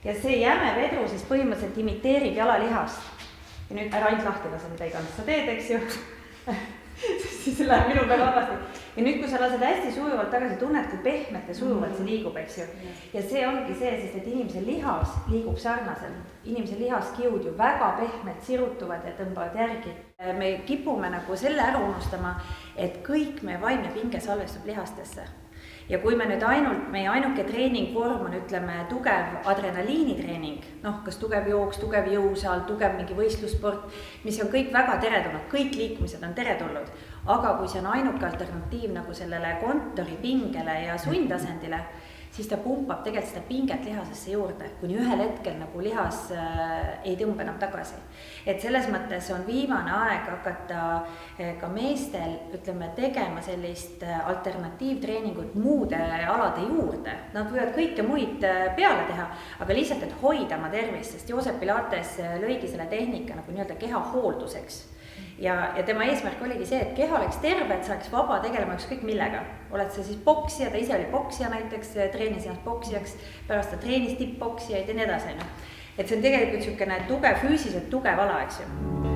ja see jäme vedru siis põhimõtteliselt imiteerib jalalihast. Ja nüüd ära ainult lahti lase, mida iganes sa teed, eks ju. Siis läheb minu peale halvasti. Ja nüüd, kui sa lased hästi sujuvalt tagasi, tunned, kui pehmelt ja sujuvalt see liigub, eks ju. Ja see ongi see, sest et inimese lihas liigub sarnaselt. Inimese lihaskiud ju väga pehmelt sirutuvad ja tõmbavad järgi. Me kipume nagu selle ära unustama, et kõik meie vaimne pinge salvestub lihastesse. Ja kui me nüüd meie ainuke treeningvorm on, ütleme, tugev adrenaliinitreening, kas tugev jooks, tugev jõusaal, tugev mingi võistlussport, mis on kõik väga teretulnud, kõik liikumised on teretulnud, aga kui see on ainuke alternatiiv nagu sellele kontoripingele ja sundasendile, siis ta pumpab tegelikult seda pinget lihasesse juurde, kuni ühel hetkel nagu lihas ei tõmba enam tagasi. Et selles mõttes on viimane aeg hakata ka meestel, ütleme, tegema sellist alternatiivtreeningut muude alade juurde. Nad võivad kõike muid peale teha, aga lihtsalt, et hoida oma tervist, sest Joosep Pilates lõigi selle tehnika nagu nii-öelda keha hoolduseks. Ja tema eesmärk oligi see, et keha oleks terve, et saaks vaba tegelema ükskõik millega. Oled sa siis boksija, ta ise oli boksija näiteks, treenis ennast boksijaks, pärast ta treenis tippboksijaid ja nii edasi. Et see on tegelikult niisugune füüsiliselt tugev ala, eks ju.